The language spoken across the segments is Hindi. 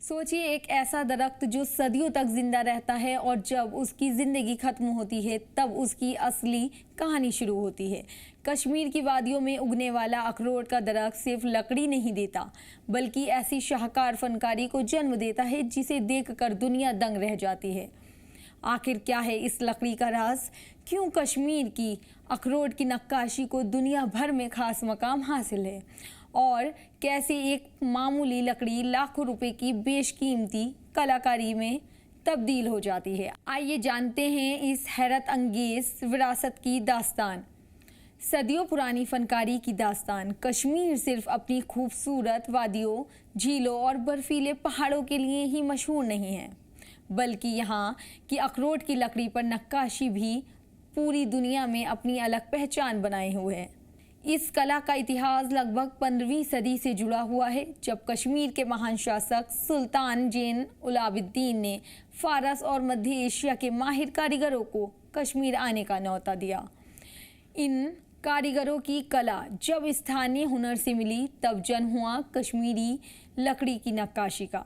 सोचिए एक ऐसा दरख्त जो सदियों तक जिंदा रहता है और जब उसकी जिंदगी खत्म होती है तब उसकी असली कहानी शुरू होती है। कश्मीर की वादियों में उगने वाला अखरोट का दरख्त सिर्फ लकड़ी नहीं देता बल्कि ऐसी शाहकार फनकारी को जन्म देता है जिसे देखकर दुनिया दंग रह जाती है। आखिर क्या है इस लकड़ी का राज? क्यों कश्मीर की अखरोट की नक्काशी को दुनिया भर में खास मकाम हासिल है? और कैसे एक मामूली लकड़ी लाखों रुपए की बेशकीमती कलाकारी में तब्दील हो जाती है। आइए जानते हैं इस हैरत अंगेज विरासत की दास्तान। सदियों पुरानी फनकारी की दास्तान। कश्मीर सिर्फ अपनी खूबसूरत वादियों, झीलों और बर्फीले पहाड़ों के लिए ही मशहूर नहीं है, बल्कि यहाँ की अखरोट की लकड़ी पर नक्काशी भी पूरी दुनिया में अपनी अलग पहचान बनाए हुए है। इस कला का इतिहास लगभग 15वीं सदी से जुड़ा हुआ है, जब कश्मीर के महान शासक सुल्तान जैन उलाबिद्दीन ने फारस और मध्य एशिया के माहिर कारीगरों को कश्मीर आने का न्योता दिया। इन कारीगरों की कला जब स्थानीय हुनर से मिली तब जन्म हुआ कश्मीरी लकड़ी की नक्काशी का,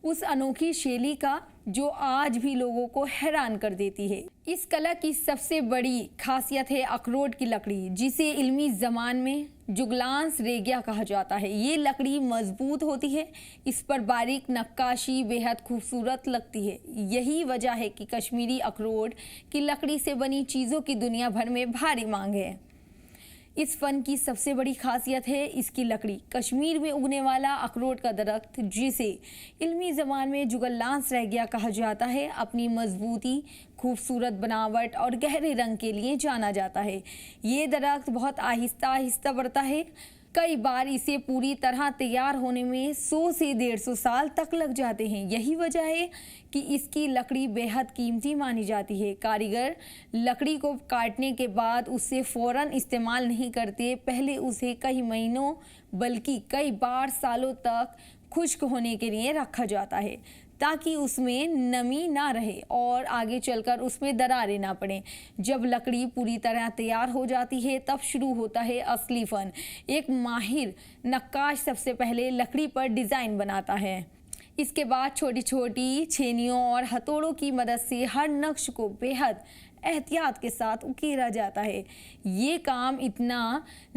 उस अनोखी शैली का जो आज भी लोगों को हैरान कर देती है। इस कला की सबसे बड़ी खासियत है अखरोट की लकड़ी, जिसे इल्मी ज़बान में जुगलांस रेगिया कहा जाता है। ये लकड़ी मजबूत होती है, इस पर बारीक नक्काशी बेहद खूबसूरत लगती है। यही वजह है कि कश्मीरी अखरोट की लकड़ी से बनी चीज़ों की दुनिया भर में भारी मांग है। इस फन की सबसे बड़ी खासियत है इसकी लकड़ी। कश्मीर में उगने वाला अखरोट का दरख्त, जिसे इल्मी ज़बान में जुगलांस रेगिया कहा जाता है, अपनी मजबूती, खूबसूरत बनावट और गहरे रंग के लिए जाना जाता है। ये दरख्त बहुत आहिस्ता आहिस्ता बढ़ता है। कई बार इसे पूरी तरह तैयार होने में 100 से 150 साल तक लग जाते हैं। यही वजह है कि इसकी लकड़ी बेहद कीमती मानी जाती है। कारीगर लकड़ी को काटने के बाद उसे फौरन इस्तेमाल नहीं करते, पहले उसे कई महीनों बल्कि कई बार सालों तक खुश्क होने के लिए रखा जाता है, ताकि उसमें नमी ना रहे और आगे चलकर उसमें दरारें ना पड़ें। जब लकड़ी पूरी तरह तैयार हो जाती है तब शुरू होता है असली फन। एक माहिर नक्काश सबसे पहले लकड़ी पर डिज़ाइन बनाता है। इसके बाद छोटी छोटी छेनियों और हथौड़ों की मदद से हर नक्श को बेहद एहतियात के साथ उकेरा जाता है। ये काम इतना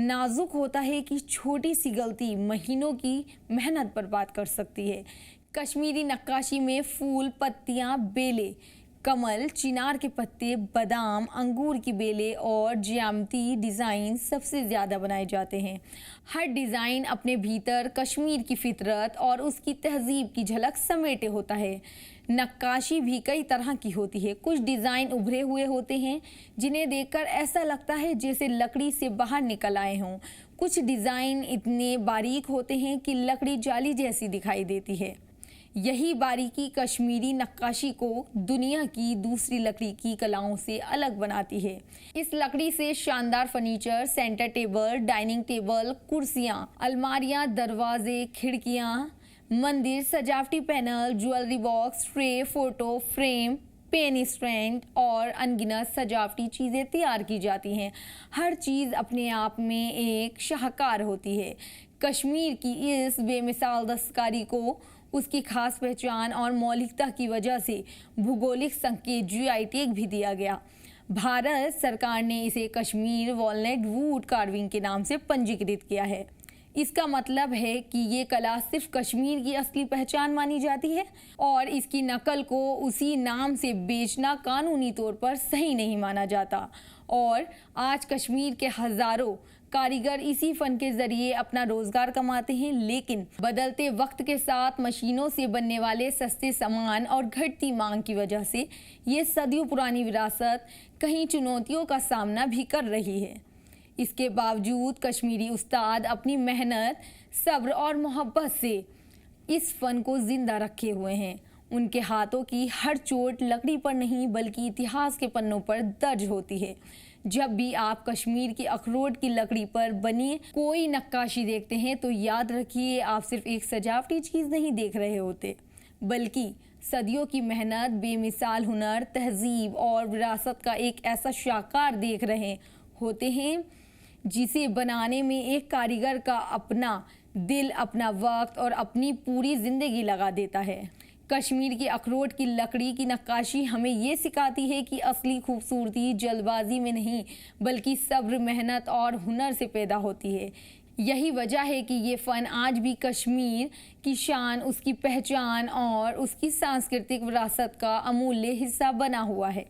नाजुक होता है कि छोटी सी गलती महीनों की मेहनत बर्बाद कर सकती है। कश्मीरी नक्काशी में फूल, पत्तियां, बेलें, कमल, चिनार के पत्ते, बादाम, अंगूर की बेलें और ज्यामिति डिज़ाइन सबसे ज़्यादा बनाए जाते हैं। हर डिज़ाइन अपने भीतर कश्मीर की फितरत और उसकी तहजीब की झलक समेटे होता है। नक्काशी भी कई तरह की होती है। कुछ डिज़ाइन उभरे हुए होते हैं जिन्हें देखकर ऐसा लगता है जैसे लकड़ी से बाहर निकल आए हों। कुछ डिज़ाइन इतने बारीक होते हैं कि लकड़ी जाली जैसी दिखाई देती है। यही बारीकी कश्मीरी नक्काशी को दुनिया की दूसरी लकड़ी की कलाओं से अलग बनाती है। इस लकड़ी से शानदार furniture, centre table, dining table, कुर्सियां, अलमारियां, दरवाजे, खिड़कियां, मंदिर, सजावटी panel, jewellery box, tray, photo frame, pen stand और अनगिनत सजावटी चीज़ें तैयार की जाती हैं। हर चीज़ अपने आप में एक शाहकार होती है। कश्मीर की इस बेमिसाल दस्तकारी को उसकी खास पहचान और मौलिकता की वजह से भूगोलिक संकेत GI टैग भी दिया गया। भारत सरकार ने इसे कश्मीर वॉलनट वुड कार्विंग के नाम से पंजीकृत किया है। इसका मतलब है कि ये कला सिर्फ कश्मीर की असली पहचान मानी जाती है और इसकी नकल को उसी नाम से बेचना कानूनी तौर पर सही नहीं माना जाता। और आज कश्मीर के हजारों कारीगर इसी फन के जरिए अपना रोजगार कमाते हैं, लेकिन बदलते वक्त के साथ मशीनों से बनने वाले सस्ते सामान और घटती मांग की वजह से ये सदियों पुरानी विरासत कई चुनौतियों का सामना भी कर रही है। इसके बावजूद कश्मीरी उस्ताद अपनी मेहनत, सब्र और मोहब्बत से इस फन को जिंदा रखे हुए हैं। उनके हाथों की हर चोट लकड़ी पर नहीं बल्कि इतिहास के पन्नों पर दर्ज होती है। जब भी आप कश्मीर की अखरोट की लकड़ी पर बनी कोई नक्काशी देखते हैं तो याद रखिए, आप सिर्फ एक सजावटी चीज़ नहीं देख रहे होते, बल्कि सदियों की मेहनत, बेमिसाल हुनर, तहजीब और विरासत का एक ऐसा शाहकार देख रहे होते हैं जिसे बनाने में एक कारीगर का अपना दिल अपना वक्त और अपनी पूरी जिंदगी लगा देता है। कश्मीर की अखरोट की लकड़ी की नक्काशी हमें ये सिखाती है कि असली खूबसूरती जल्दबाजी में नहीं बल्कि सब्र, मेहनत और हुनर से पैदा होती है। यही वजह है कि ये फ़न आज भी कश्मीर की शान, उसकी पहचान और उसकी सांस्कृतिक विरासत का अमूल्य हिस्सा बना हुआ है।